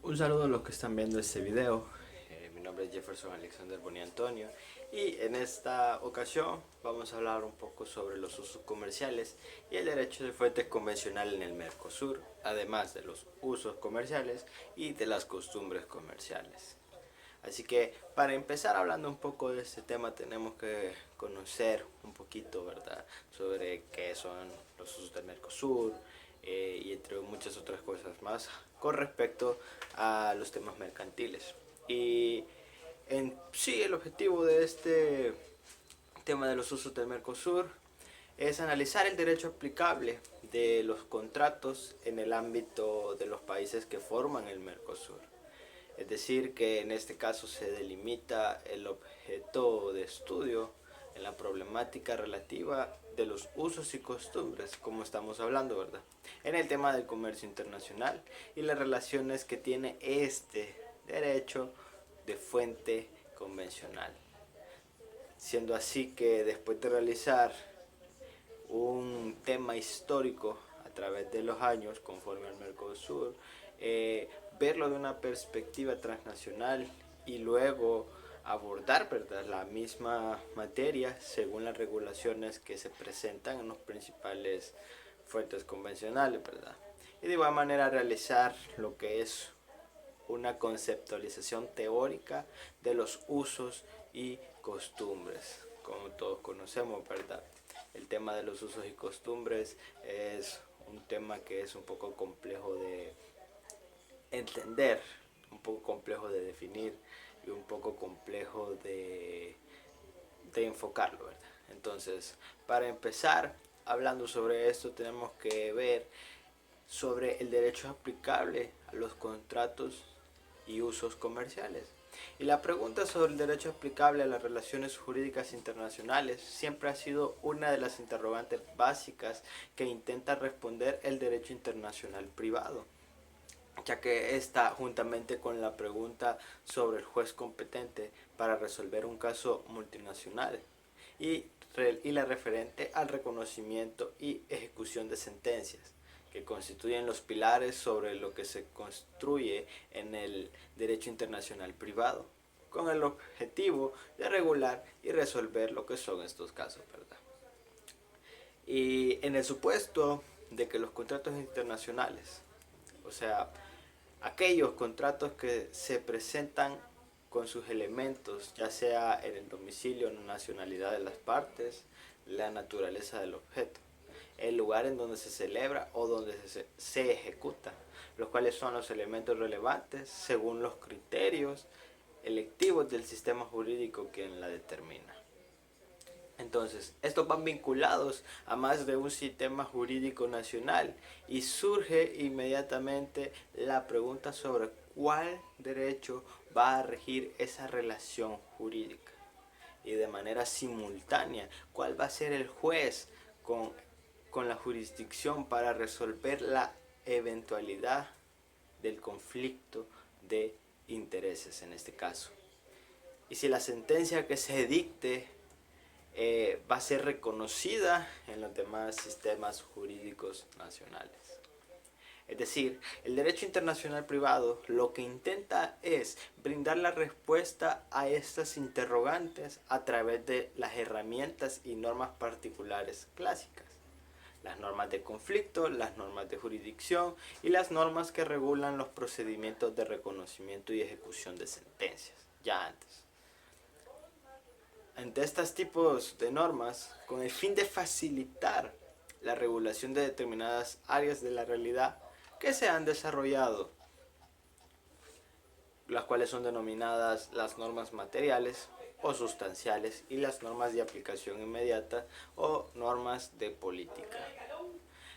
Un saludo a los que están viendo este video. Mi nombre es Jefferson Alexander Boni Antonio y en esta ocasión vamos a hablar un poco sobre los usos comerciales y el derecho de fuente convencional en el Mercosur, además de los usos comerciales y de las costumbres comerciales. Así que para empezar hablando un poco de este tema tenemos que conocer un poquito, ¿verdad?, sobre qué son los usos del Mercosur y entre muchas otras cosas más con respecto a los temas mercantiles. Y en sí el objetivo de este tema de los usos del Mercosur es analizar el derecho aplicable de los contratos en el ámbito de los países que forman el Mercosur. Es decir, que en este caso se delimita el objeto de estudio en la problemática relativa de los usos y costumbres, como estamos hablando, ¿verdad?, en el tema del comercio internacional y las relaciones que tiene este derecho de fuente convencional. Siendo así que después de realizar un tema histórico a través de los años conforme al Mercosur, verlo de una perspectiva transnacional y luego abordar, ¿verdad?, la misma materia según las regulaciones que se presentan en los principales fuentes convencionales, ¿verdad? Y de igual manera realizar lo que es una conceptualización teórica de los usos y costumbres, como todos conocemos, ¿verdad? El tema de los usos y costumbres es un tema que es un poco complejo de entender, un poco complejo de definir y un poco complejo de enfocarlo, ¿verdad? Entonces, para empezar hablando sobre esto, tenemos que ver sobre el derecho aplicable a los contratos y usos comerciales. Y la pregunta sobre el derecho aplicable a las relaciones jurídicas internacionales siempre ha sido una de las interrogantes básicas que intenta responder el derecho internacional privado, ya que está juntamente con la pregunta sobre el juez competente para resolver un caso multinacional y la referente al reconocimiento y ejecución de sentencias, que constituyen los pilares sobre lo que se construye en el derecho internacional privado, con el objetivo de regular y resolver lo que son estos casos, ¿verdad? Y en el supuesto de que los contratos internacionales, o sea, aquellos contratos que se presentan con sus elementos, ya sea en el domicilio o nacionalidad de las partes, la naturaleza del objeto, el lugar en donde se celebra o donde se ejecuta, los cuales son los elementos relevantes según los criterios electivos del sistema jurídico quien la determina. Entonces, estos van vinculados a más de un sistema jurídico nacional y surge inmediatamente la pregunta sobre cuál derecho va a regir esa relación jurídica y de manera simultánea cuál va a ser el juez con la jurisdicción para resolver la eventualidad del conflicto de intereses en este caso. Y si la sentencia que se dicte va a ser reconocida en los demás sistemas jurídicos nacionales. Es decir, el derecho internacional privado lo que intenta es brindar la respuesta a estas interrogantes a través de las herramientas y normas particulares clásicas. Las normas de conflicto, las normas de jurisdicción y las normas que regulan los procedimientos de reconocimiento y ejecución de sentencias, ya antes. Ante estos tipos de normas, con el fin de facilitar la regulación de determinadas áreas de la realidad que se han desarrollado, las cuales son denominadas las normas materiales o sustanciales y las normas de aplicación inmediata o normas de política.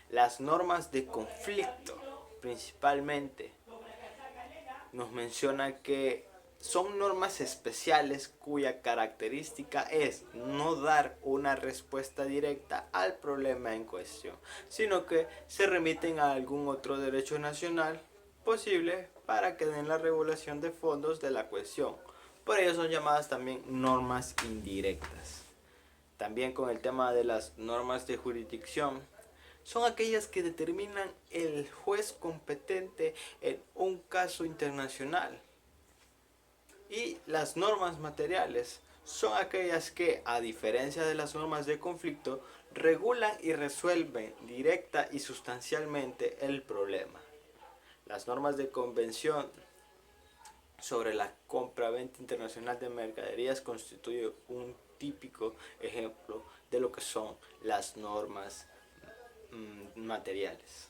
Las normas de conflicto, principalmente, nos menciona que son normas especiales cuya característica es no dar una respuesta directa al problema en cuestión, sino que se remiten a algún otro derecho nacional posible para que den la regulación de fondos de la cuestión. Por ello son llamadas también normas indirectas. También con el tema de las normas de jurisdicción, son aquellas que determinan el juez competente en un caso internacional. Y las normas materiales son aquellas que, a diferencia de las normas de conflicto, regulan y resuelven directa y sustancialmente el problema. Las normas de convención sobre la compra-venta internacional de mercaderías constituyen un típico ejemplo de lo que son las normas materiales.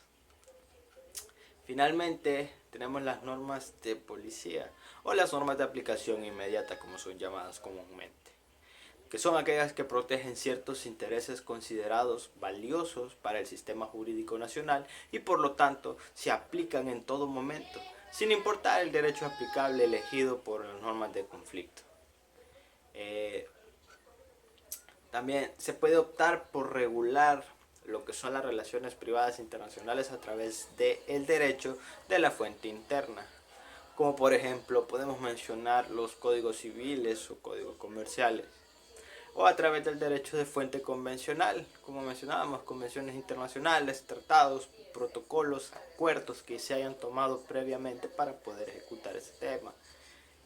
Finalmente, tenemos las normas de policía o las normas de aplicación inmediata, como son llamadas comúnmente, que son aquellas que protegen ciertos intereses considerados valiosos para el sistema jurídico nacional y por lo tanto se aplican en todo momento, sin importar el derecho aplicable elegido por las normas de conflicto. También se puede optar por regular lo que son las relaciones privadas internacionales a través del derecho de la fuente interna, como por ejemplo podemos mencionar los códigos civiles o códigos comerciales, o a través del derecho de fuente convencional, como mencionábamos, convenciones internacionales, tratados, protocolos, acuerdos que se hayan tomado previamente para poder ejecutar ese tema.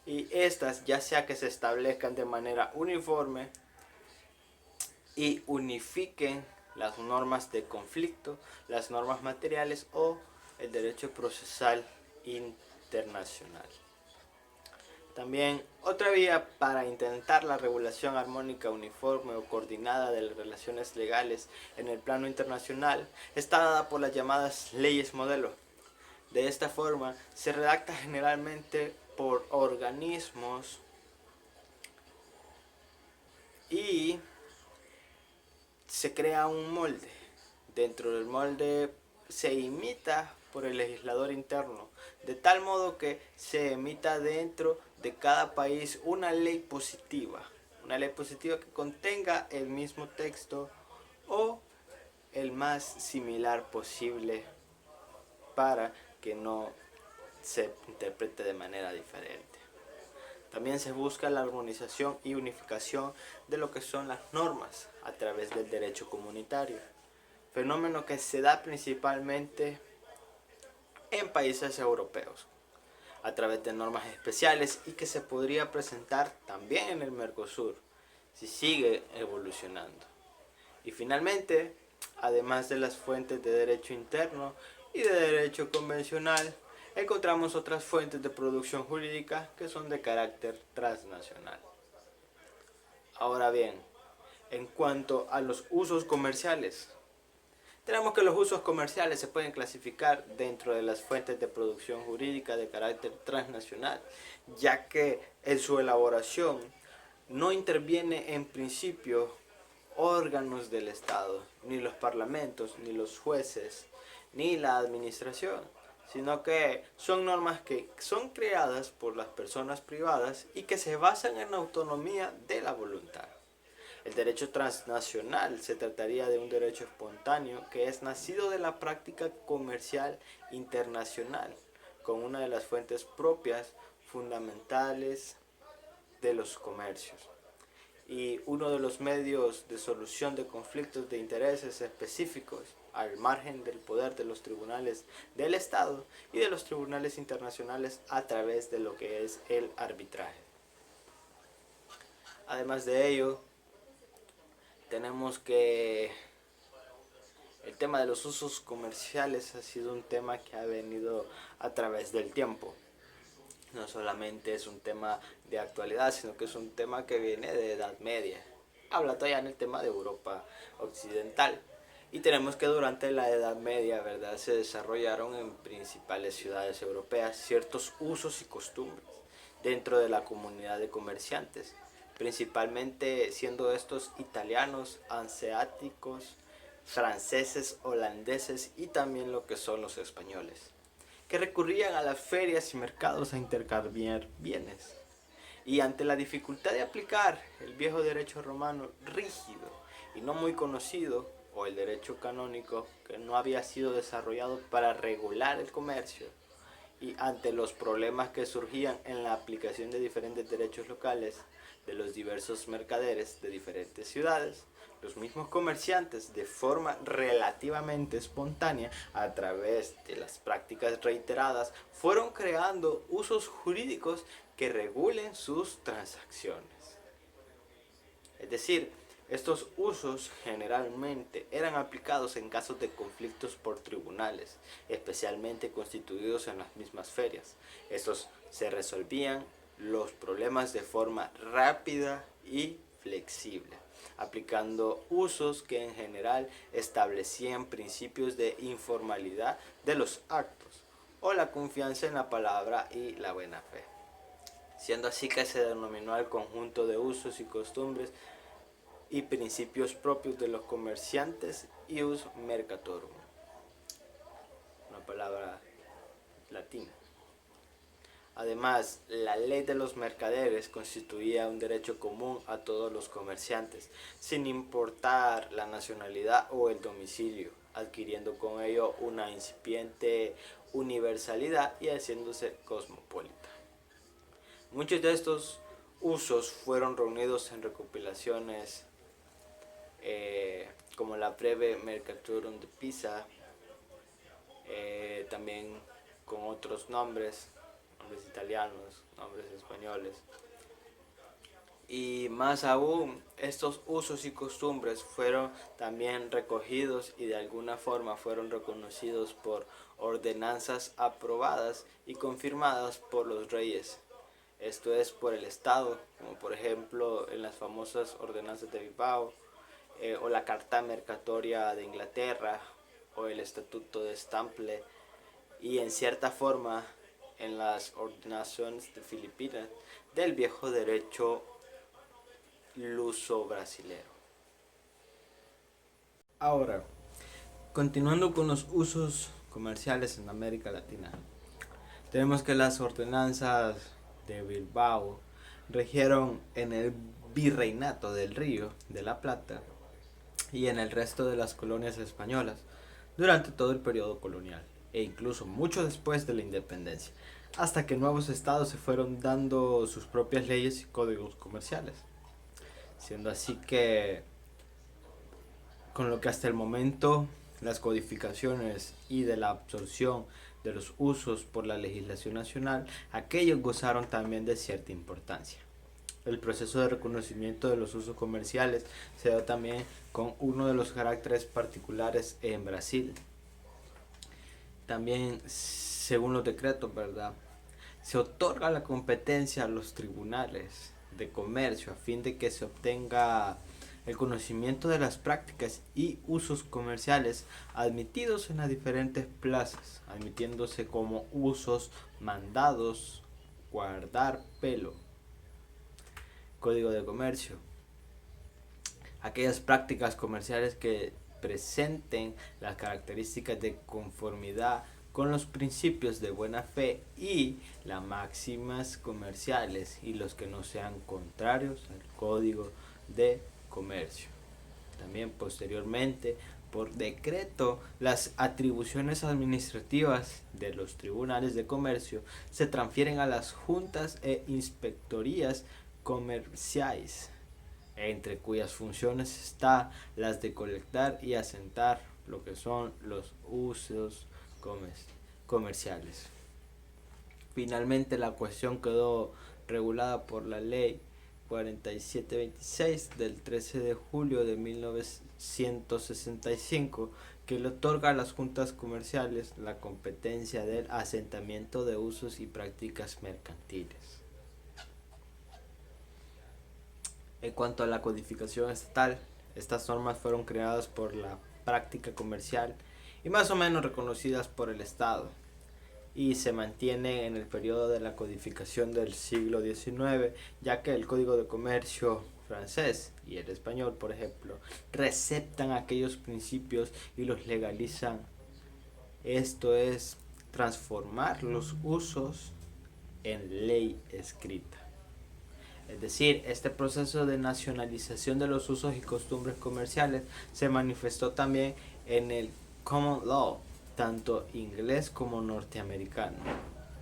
Y estas, ya sea que se establezcan de manera uniforme y unifiquen las normas de conflicto, las normas materiales o el derecho procesal internacional. También otra vía para intentar la regulación armónica, uniforme o coordinada de las relaciones legales en el plano internacional está dada por las llamadas leyes modelo. De esta forma se redacta generalmente por organismos y se crea un molde. Dentro del molde se imita por el legislador interno, de tal modo que se emita dentro de cada país una ley positiva que contenga el mismo texto o el más similar posible para que no se interprete de manera diferente. También se busca la armonización y unificación de lo que son las normas a través del derecho comunitario, fenómeno que se da principalmente en países europeos, a través de normas especiales y que se podría presentar también en el Mercosur, si sigue evolucionando. Y finalmente, además de las fuentes de derecho interno y de derecho convencional, encontramos otras fuentes de producción jurídica que son de carácter transnacional. Ahora bien, en cuanto a los usos comerciales, tenemos que los usos comerciales se pueden clasificar dentro de las fuentes de producción jurídica de carácter transnacional, ya que en su elaboración no interviene en principio órganos del Estado, ni los parlamentos, ni los jueces, ni la administración, sino que son normas que son creadas por las personas privadas y que se basan en la autonomía de la voluntad. El derecho transnacional se trataría de un derecho espontáneo que es nacido de la práctica comercial internacional, con una de las fuentes propias fundamentales de los comercios y uno de los medios de solución de conflictos de intereses específicos al margen del poder de los tribunales del Estado y de los tribunales internacionales a través de lo que es el arbitraje. Además de ello, tenemos que el tema de los usos comerciales ha sido un tema que ha venido a través del tiempo. No solamente es un tema de actualidad, sino que es un tema que viene de Edad Media. Habla todavía en el tema de Europa Occidental. Y tenemos que durante la Edad Media, ¿verdad?, se desarrollaron en principales ciudades europeas ciertos usos y costumbres dentro de la comunidad de comerciantes, principalmente siendo estos italianos, hanseáticos, franceses, holandeses y también lo que son los españoles, que recurrían a las ferias y mercados a intercambiar bienes. Y ante la dificultad de aplicar el viejo derecho romano rígido y no muy conocido, o el derecho canónico que no había sido desarrollado para regular el comercio, y ante los problemas que surgían en la aplicación de diferentes derechos locales de los diversos mercaderes de diferentes ciudades, los mismos comerciantes, de forma relativamente espontánea, a través de las prácticas reiteradas, fueron creando usos jurídicos que regulen sus transacciones. Es decir, estos usos generalmente eran aplicados en casos de conflictos por tribunales, especialmente constituidos en las mismas ferias. Estos se resolvían los problemas de forma rápida y flexible, aplicando usos que en general establecían principios de informalidad de los actos o la confianza en la palabra y la buena fe, siendo así que se denominó al conjunto de usos y costumbres y principios propios de los comerciantes ius mercatorum, una palabra latina. Además, la ley de los mercaderes constituía un derecho común a todos los comerciantes, sin importar la nacionalidad o el domicilio, adquiriendo con ello una incipiente universalidad y haciéndose cosmopolita. Muchos de estos usos fueron reunidos en recopilaciones como la Breve Mercatorum de Pisa, también con otros nombres italianos, nombres españoles. Y más aún, estos usos y costumbres fueron también recogidos y de alguna forma fueron reconocidos por ordenanzas aprobadas y confirmadas por los reyes. Esto es por el Estado, como por ejemplo en las famosas ordenanzas de Bilbao, o la Carta Mercatoria de Inglaterra, o el Estatuto de Stample, y en cierta forma en las ordenaciones de Filipinas del viejo derecho luso-brasilero. Ahora, continuando con los usos comerciales en América Latina, tenemos que las ordenanzas de Bilbao regieron en el Virreinato del Río de la Plata y en el resto de las colonias españolas durante todo el periodo colonial e incluso mucho después de la independencia, hasta que nuevos estados se fueron dando sus propias leyes y códigos comerciales, siendo así que con lo que hasta el momento las codificaciones y de la absorción de los usos por la legislación nacional, aquellos gozaron también de cierta importancia. El proceso de reconocimiento de los usos comerciales se da también con uno de los caracteres particulares en Brasil. También, según los decretos, ¿verdad?, se otorga la competencia a los tribunales de comercio a fin de que se obtenga el conocimiento de las prácticas y usos comerciales admitidos en las diferentes plazas, admitiéndose como usos mandados guardar pelo. Código de Comercio. Aquellas prácticas comerciales que presenten las características de conformidad con los principios de buena fe y las máximas comerciales y los que no sean contrarios al Código de Comercio. También posteriormente, por decreto, las atribuciones administrativas de los tribunales de comercio se transfieren a las juntas e inspectorías comerciales, entre cuyas funciones está las de colectar y asentar lo que son los usos comerciales. Finalmente, la cuestión quedó regulada por la ley 4726 del 13 de julio de 1965, que le otorga a las juntas comerciales la competencia del asentamiento de usos y prácticas mercantiles. En cuanto a la codificación estatal, estas normas fueron creadas por la práctica comercial y más o menos reconocidas por el Estado, y se mantiene en el periodo de la codificación del siglo XIX, ya que el Código de Comercio francés y el español, por ejemplo, receptan aquellos principios y los legalizan. Esto es transformar los usos en ley escrita. Es decir, este proceso de nacionalización de los usos y costumbres comerciales se manifestó también en el Common Law, tanto inglés como norteamericano.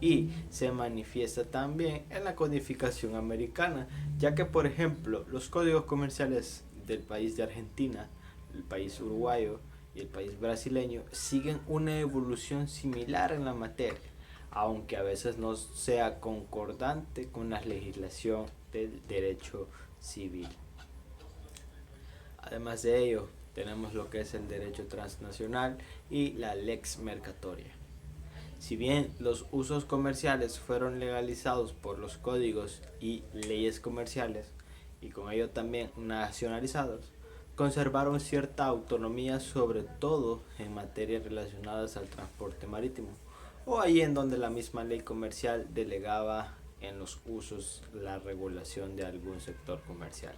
y se manifiesta también en la codificación americana, ya que por ejemplo los códigos comerciales del país de Argentina, el país uruguayo y el país brasileño siguen una evolución similar en la materia, aunque a veces no sea concordante con la legislación del derecho civil. Además de ello, tenemos lo que es el derecho transnacional y la lex mercatoria. Si bien los usos comerciales fueron legalizados por los códigos y leyes comerciales, y con ello también nacionalizados, conservaron cierta autonomía, sobre todo en materias relacionadas al transporte marítimo, o ahí en donde la misma ley comercial delegaba en los usos la regulación de algún sector comercial.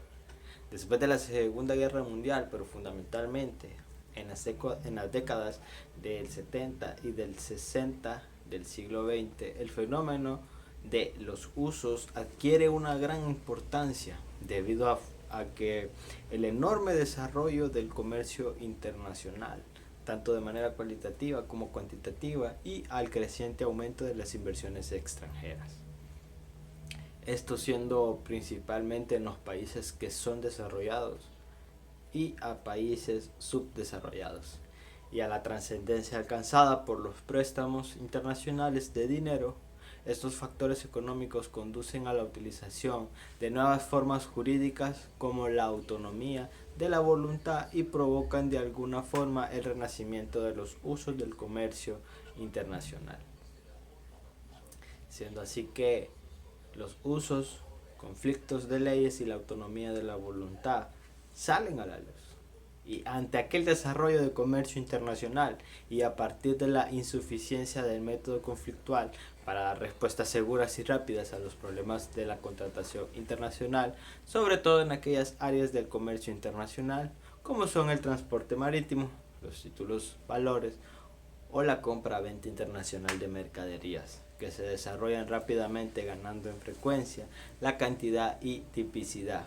Después de la Segunda Guerra Mundial, pero fundamentalmente en las décadas del 70 y del 60 del siglo XX, el fenómeno de los usos adquiere una gran importancia debido a que el enorme desarrollo del comercio internacional, tanto de manera cualitativa como cuantitativa, y al creciente aumento de las inversiones extranjeras. Esto siendo principalmente en los países que son desarrollados y a países subdesarrollados, y a la trascendencia alcanzada por los préstamos internacionales de dinero. Estos factores económicos conducen a la utilización de nuevas formas jurídicas como la autonomía de la voluntad y provocan de alguna forma el renacimiento de los usos del comercio internacional. Siendo así que los usos, conflictos de leyes y la autonomía de la voluntad salen a la luz. Y ante aquel desarrollo de comercio internacional y a partir de la insuficiencia del método conflictual para dar respuestas seguras y rápidas a los problemas de la contratación internacional, sobre todo en aquellas áreas del comercio internacional, como son el transporte marítimo, los títulos valores o la compra-venta internacional de mercaderías, que se desarrollan rápidamente ganando en frecuencia, la cantidad y tipicidad.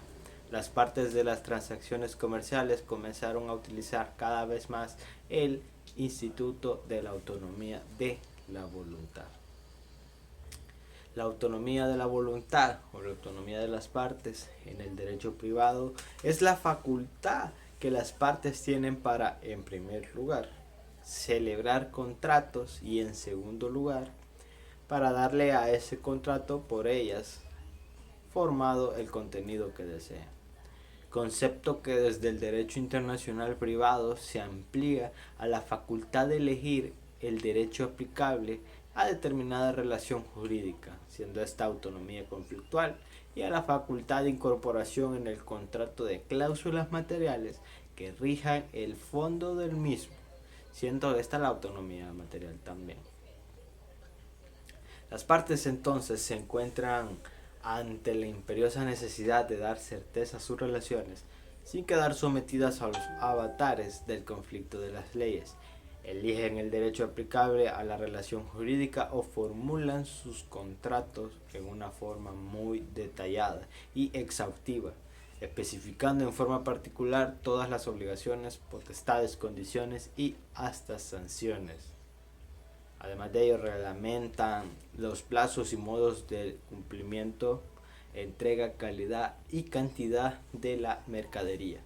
Las partes de las transacciones comerciales comenzaron a utilizar cada vez más el instituto de la autonomía de la voluntad. La autonomía de la voluntad o la autonomía de las partes en el derecho privado es la facultad que las partes tienen para, en primer lugar, celebrar contratos y, en segundo lugar, para darle a ese contrato por ellas formado el contenido que deseen. Concepto que desde el derecho internacional privado se amplía a la facultad de elegir el derecho aplicable a determinada relación jurídica, siendo esta autonomía conflictual, y a la facultad de incorporación en el contrato de cláusulas materiales que rijan el fondo del mismo, siendo esta la autonomía material también. Las partes entonces se encuentran ante la imperiosa necesidad de dar certeza a sus relaciones sin quedar sometidas a los avatares del conflicto de las leyes. Eligen el derecho aplicable a la relación jurídica o formulan sus contratos en una forma muy detallada y exhaustiva, especificando en forma particular todas las obligaciones, potestades, condiciones y hasta sanciones. Además de ello, reglamentan los plazos y modos de cumplimiento, entrega, calidad y cantidad de la mercadería,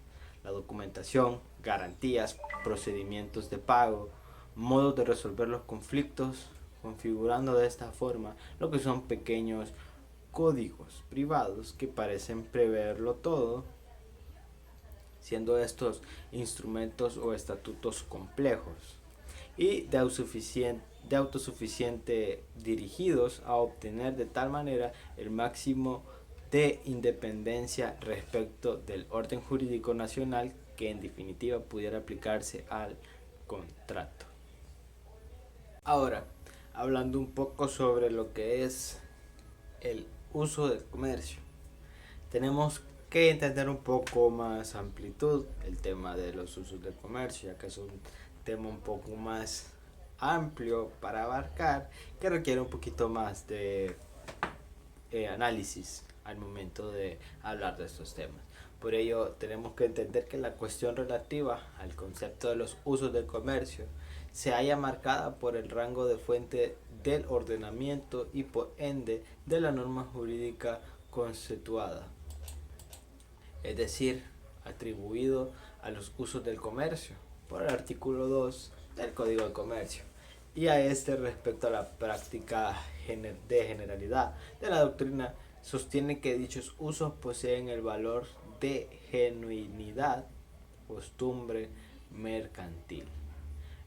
la documentación, garantías, procedimientos de pago, modos de resolver los conflictos, configurando de esta forma lo que son pequeños códigos privados que parecen preverlo todo, siendo estos instrumentos o estatutos complejos y de autosuficiente dirigidos a obtener de tal manera el máximo de independencia respecto del orden jurídico nacional que en definitiva pudiera aplicarse al contrato. Ahora, hablando un poco sobre lo que es el uso del comercio, tenemos que entender un poco más amplitud el tema de los usos del comercio, ya que es un tema un poco más amplio para abarcar, que requiere un poquito más de análisis al momento de hablar de estos temas. Por ello tenemos que entender que la cuestión relativa al concepto de los usos del comercio se halla marcada por el rango de fuente del ordenamiento y por ende de la norma jurídica conceptuada, es decir, atribuido a los usos del comercio por el artículo 2 del Código de Comercio, y a este respecto a la práctica de generalidad de la doctrina sostiene que dichos usos poseen el valor de genuinidad, costumbre mercantil.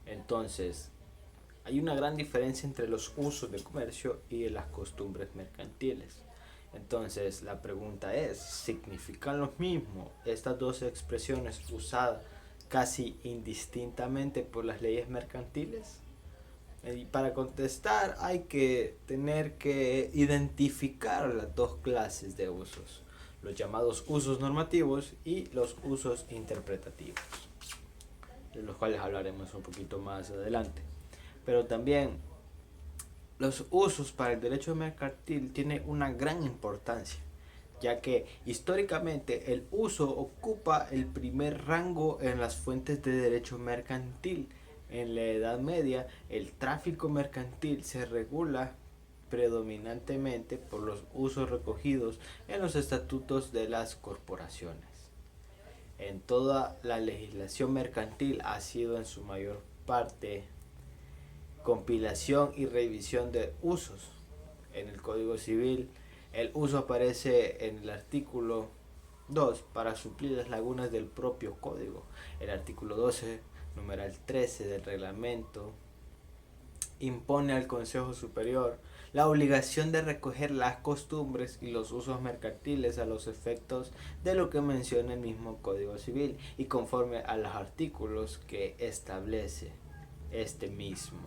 Entonces, hay una gran diferencia entre los usos de comercio y las costumbres mercantiles. Entonces, la pregunta es, ¿significan lo mismo estas dos expresiones usadas casi indistintamente por las leyes mercantiles? Y para contestar hay que tener que identificar las dos clases de usos, los llamados usos normativos y los usos interpretativos, de los cuales hablaremos un poquito más adelante. Pero también los usos para el derecho mercantil tienen una gran importancia, ya que históricamente el uso ocupa el primer rango en las fuentes de derecho mercantil. En la Edad Media, el tráfico mercantil se regula predominantemente por los usos recogidos en los estatutos de las corporaciones. En toda la legislación mercantil ha sido en su mayor parte compilación y revisión de usos. En el Código Civil, el uso aparece en el artículo 2 para suplir las lagunas del propio código. El artículo 12, numeral 13 del reglamento, impone al Consejo Superior la obligación de recoger las costumbres y los usos mercantiles a los efectos de lo que menciona el mismo Código Civil y conforme a los artículos que establece este mismo.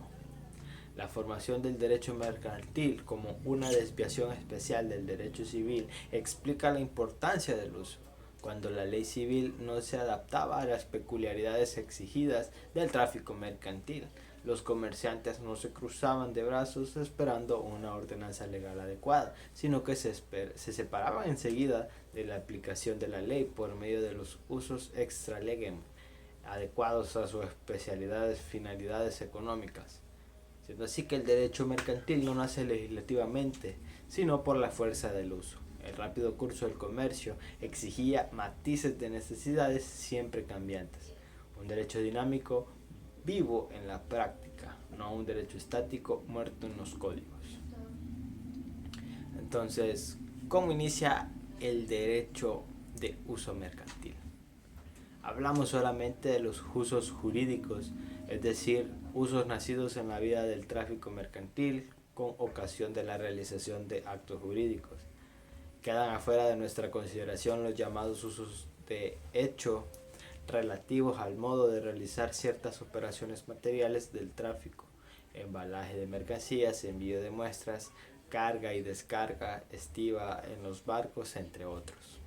La formación del derecho mercantil como una desviación especial del derecho civil explica la importancia del uso, cuando la ley civil no se adaptaba a las peculiaridades exigidas del tráfico mercantil. Los comerciantes no se cruzaban de brazos esperando una ordenanza legal adecuada, sino que se separaban enseguida de la aplicación de la ley por medio de los usos extra legem, adecuados a sus especialidades finalidades económicas. Siendo así que el derecho mercantil no nace legislativamente, sino por la fuerza del uso. El rápido curso del comercio exigía matices de necesidades siempre cambiantes. Un derecho dinámico, vivo en la práctica, no un derecho estático, muerto en los códigos. Entonces, ¿cómo inicia el derecho de uso mercantil? Hablamos solamente de los usos jurídicos, es decir, usos nacidos en la vida del tráfico mercantil con ocasión de la realización de actos jurídicos. Quedan afuera de nuestra consideración los llamados usos de hecho relativos al modo de realizar ciertas operaciones materiales del tráfico, embalaje de mercancías, envío de muestras, carga y descarga, estiva en los barcos, entre otros.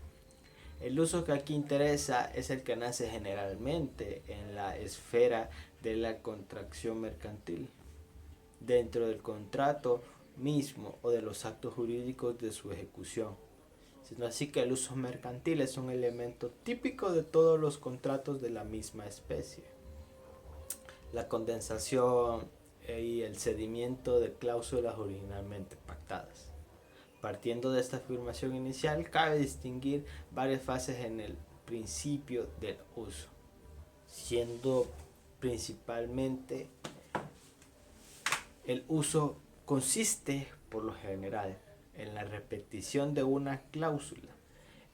El uso que aquí interesa es el que nace generalmente en la esfera de la contracción mercantil, dentro del contrato mismo o de los actos jurídicos de su ejecución. Sino así que el uso mercantil es un elemento típico de todos los contratos de la misma especie. La condensación y el cedimiento de cláusulas originalmente pactadas. Partiendo de esta afirmación inicial, cabe distinguir varias fases en el principio del uso, siendo principalmente el uso consiste, por lo general, en la repetición de una cláusula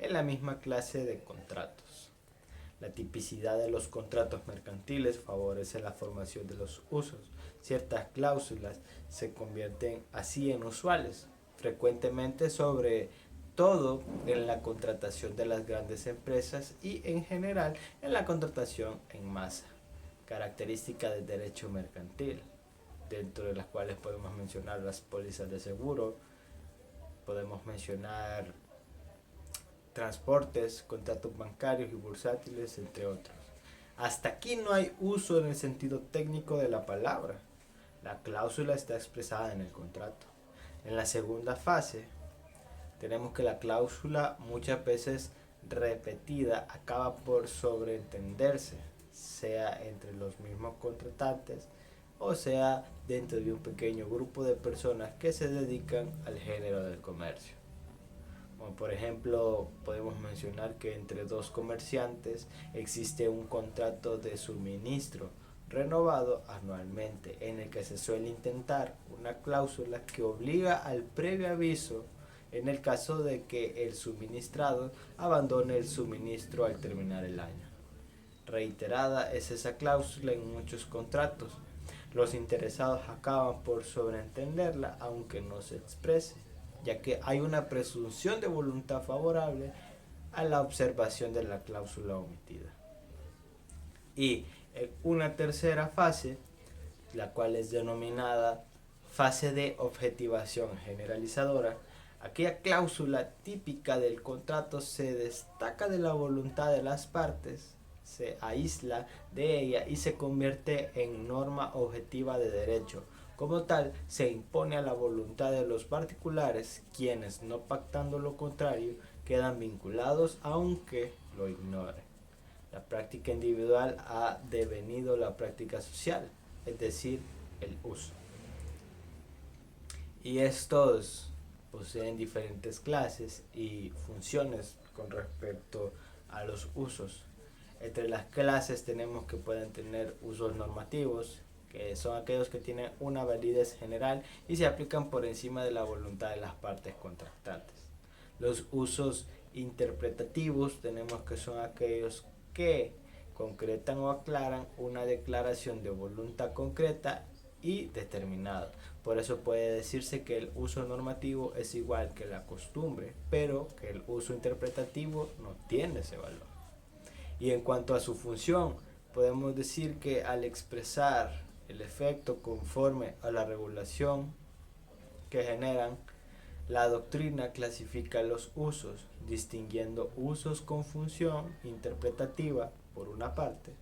en la misma clase de contratos. La tipicidad de los contratos mercantiles favorece la formación de los usos. Ciertas cláusulas se convierten así en usuales, frecuentemente sobre todo en la contratación de las grandes empresas y en general en la contratación en masa, característica del derecho mercantil, dentro de las cuales podemos mencionar las pólizas de seguro, podemos mencionar transportes, contratos bancarios y bursátiles, entre otros. Hasta aquí no hay uso en el sentido técnico de la palabra. La cláusula está expresada en el contrato. En la segunda fase, tenemos que la cláusula, muchas veces repetida, acaba por sobreentenderse, sea entre los mismos contratantes, o sea, dentro de un pequeño grupo de personas que se dedican al género del comercio. Como por ejemplo, podemos mencionar que entre dos comerciantes existe un contrato de suministro renovado anualmente, en el que se suele intentar una cláusula que obliga al previo aviso en el caso de que el suministrado abandone el suministro al terminar el año. Reiterada es esa cláusula en muchos contratos. Los interesados acaban por sobreentenderla aunque no se exprese, ya que hay una presunción de voluntad favorable a la observación de la cláusula omitida. Y en una tercera fase, la cual es denominada fase de objetivación generalizadora, aquella cláusula típica del contrato se destaca de la voluntad de las partes, se aísla de ella y se convierte en norma objetiva de derecho. Como tal, se impone a la voluntad de los particulares, quienes, no pactando lo contrario, quedan vinculados aunque lo ignoren. La práctica individual ha devenido la práctica social, es decir, el uso. Y estos poseen diferentes clases y funciones con respecto a los usos. Entre las clases tenemos que pueden tener usos normativos, que son aquellos que tienen una validez general y se aplican por encima de la voluntad de las partes contractantes. Los usos interpretativos tenemos que son aquellos que concretan o aclaran una declaración de voluntad concreta y determinada. Por eso puede decirse que el uso normativo es igual que la costumbre, pero que el uso interpretativo no tiene ese valor. Y en cuanto a su función, podemos decir que al expresar el efecto conforme a la regulación que generan, la doctrina clasifica los usos, distinguiendo usos con función interpretativa por una parte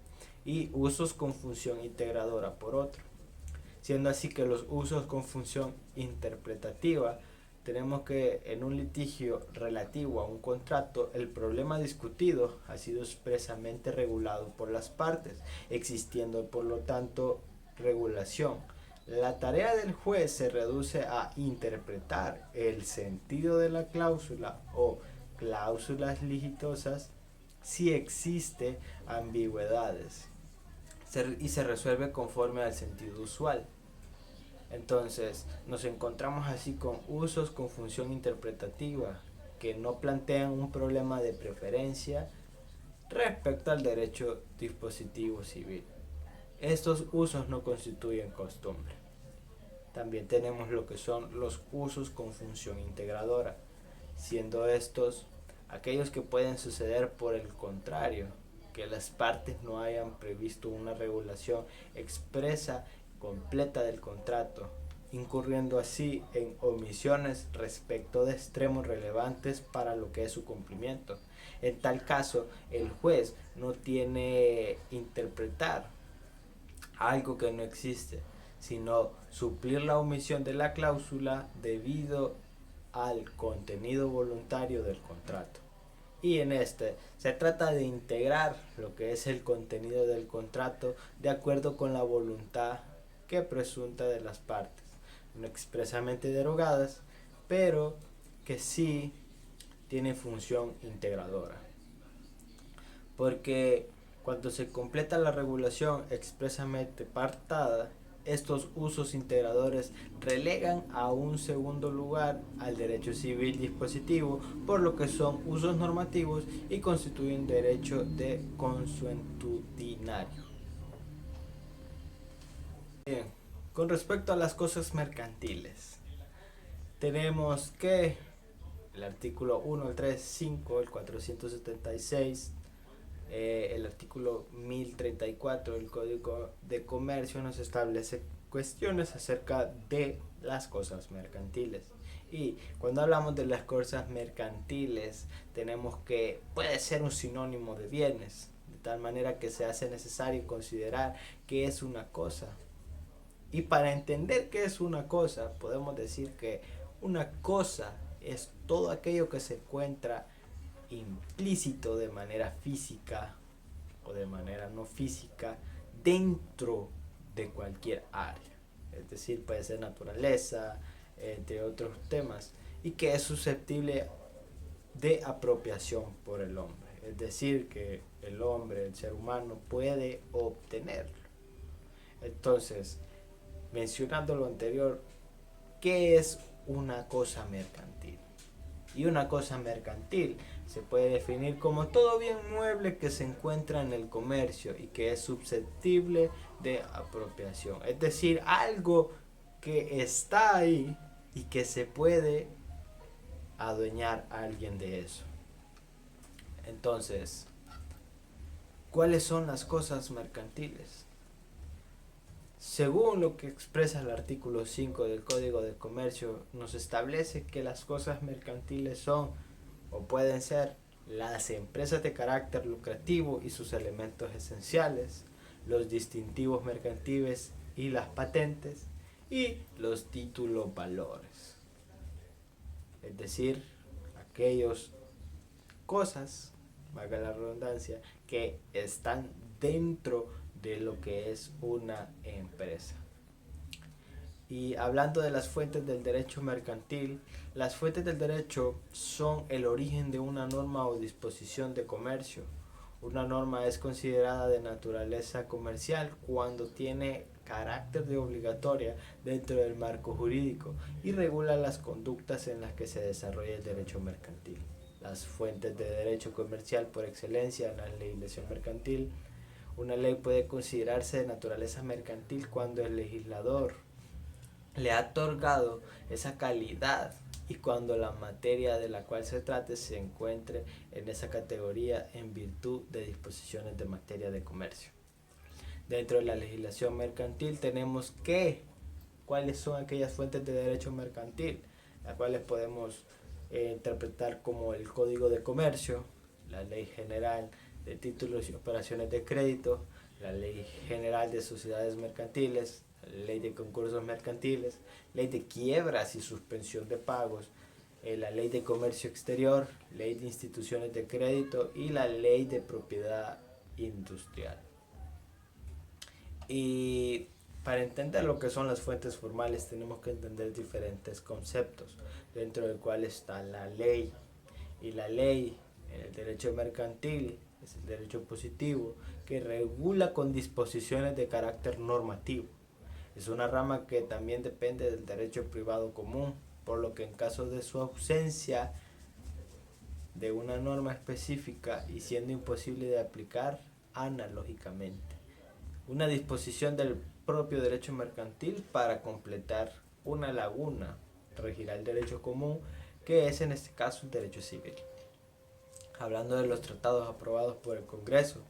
y usos con función integradora por otro. Siendo así que los usos con función interpretativa, tenemos que en un litigio relativo a un contrato, el problema discutido ha sido expresamente regulado por las partes, existiendo por lo tanto regulación. La tarea del juez se reduce a interpretar el sentido de la cláusula o cláusulas litigiosas si existe ambigüedades y se resuelve conforme al sentido usual. Entonces nos encontramos así con usos con función interpretativa que no plantean un problema de preferencia respecto al derecho dispositivo civil. Estos usos no constituyen costumbre. También tenemos lo que son los usos con función integradora, siendo estos aquellos que pueden suceder por el contrario, que las partes no hayan previsto una regulación expresa completa del contrato, incurriendo así en omisiones respecto de extremos relevantes para lo que es su cumplimiento. En tal caso, el juez no tiene interpretar algo que no existe, sino suplir la omisión de la cláusula debido al contenido voluntario del contrato. Y en este se trata de integrar lo que es el contenido del contrato de acuerdo con la voluntad que presunta de las partes, no expresamente derogadas, pero que sí tiene función integradora. Porque cuando se completa la regulación expresamente pactada, estos usos integradores relegan a un segundo lugar al derecho civil dispositivo, por lo que son usos normativos y constituyen derecho de consuetudinario. Bien, con respecto a las cosas mercantiles, tenemos que el artículo 1, el 3, 5, el 476, el artículo 1034 del Código de Comercio nos establece cuestiones acerca de las cosas mercantiles. Y cuando hablamos de las cosas mercantiles, tenemos que puede ser un sinónimo de bienes, de tal manera que se hace necesario considerar qué es una cosa. Y para entender qué es una cosa, podemos decir que una cosa es todo aquello que se encuentra implícito de manera física o de manera no física dentro de cualquier área, es decir, puede ser naturaleza, entre otros temas, y que es susceptible de apropiación por el hombre, es decir, que el hombre, el ser humano, puede obtenerlo. Entonces, mencionando lo anterior, ¿qué es una cosa mercantil? Y una cosa mercantil se puede definir como todo bien mueble que se encuentra en el comercio y que es susceptible de apropiación. Es decir, algo que está ahí y que se puede adueñar a alguien de eso. Entonces, ¿cuáles son las cosas mercantiles? Según lo que expresa el artículo 5 del Código de Comercio, nos establece que las cosas mercantiles son o pueden ser las empresas de carácter lucrativo y sus elementos esenciales, los distintivos mercantiles y las patentes, y los títulos valores. Es decir, aquellas cosas, valga la redundancia, que están dentro de lo que es una empresa. Y hablando de las fuentes del derecho mercantil, las fuentes del derecho son el origen de una norma o disposición de comercio. Una norma es considerada de naturaleza comercial cuando tiene carácter de obligatoria dentro del marco jurídico y regula las conductas en las que se desarrolla el derecho mercantil. Las fuentes de derecho comercial por excelencia en la legislación mercantil. Una ley puede considerarse de naturaleza mercantil cuando el legislador le ha otorgado esa calidad y cuando la materia de la cual se trate se encuentre en esa categoría en virtud de disposiciones de materia de comercio. Dentro de la legislación mercantil tenemos cuáles son aquellas fuentes de derecho mercantil, las cuales podemos interpretar como el Código de Comercio, la Ley General de Títulos y Operaciones de Crédito, la Ley General de Sociedades Mercantiles, la Ley de Concursos Mercantiles, Ley de Quiebras y Suspensión de Pagos, la Ley de Comercio Exterior, Ley de Instituciones de Crédito y la Ley de Propiedad Industrial. Y para entender lo que son las fuentes formales tenemos que entender diferentes conceptos, dentro del cual está la ley. Y la ley en el derecho mercantil es el derecho positivo que regula con disposiciones de carácter normativo. Es una rama que también depende del derecho privado común, por lo que en caso de su ausencia de una norma específica y siendo imposible de aplicar analógicamente, una disposición del propio derecho mercantil para completar una laguna regirá el derecho común, que es en este caso el derecho civil. Hablando de los tratados aprobados por el Congreso,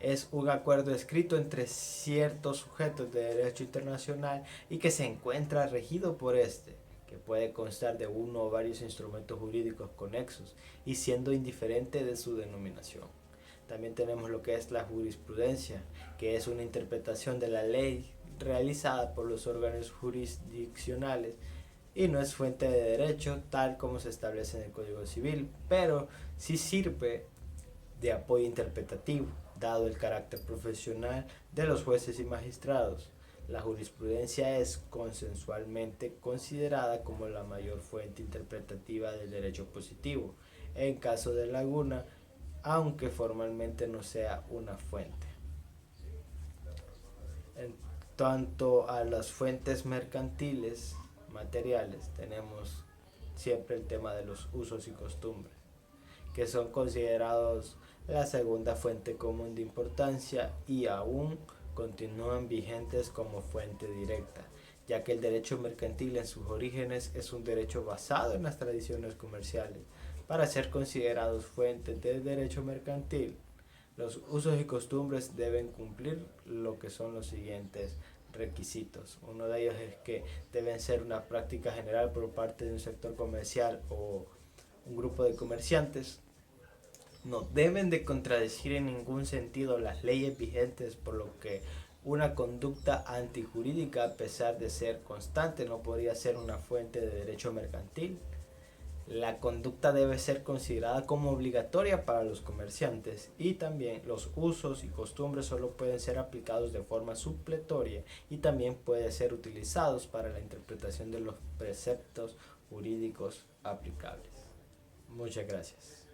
es un acuerdo escrito entre ciertos sujetos de derecho internacional y que se encuentra regido por este, que puede constar de uno o varios instrumentos jurídicos conexos y siendo indiferente de su denominación. También tenemos lo que es la jurisprudencia, que es una interpretación de la ley realizada por los órganos jurisdiccionales y no es fuente de derecho tal como se establece en el Código Civil, pero sí sirve de apoyo interpretativo, dado el carácter profesional de los jueces y magistrados. La jurisprudencia es consensualmente considerada como la mayor fuente interpretativa del derecho positivo, en caso de laguna, aunque formalmente no sea una fuente. En tanto a las fuentes mercantiles materiales, tenemos siempre el tema de los usos y costumbres, que son considerados la segunda fuente común de importancia y aún continúan vigentes como fuente directa, ya que el derecho mercantil en sus orígenes es un derecho basado en las tradiciones comerciales. Para ser considerados fuentes de derecho mercantil, los usos y costumbres deben cumplir lo que son los siguientes requisitos. Uno de ellos es que deben ser una práctica general por parte de un sector comercial o un grupo de comerciantes. No deben de contradecir en ningún sentido las leyes vigentes, por lo que una conducta antijurídica, a pesar de ser constante, no podría ser una fuente de derecho mercantil. La conducta debe ser considerada como obligatoria para los comerciantes y también los usos y costumbres solo pueden ser aplicados de forma supletoria y también pueden ser utilizados para la interpretación de los preceptos jurídicos aplicables. Muchas gracias.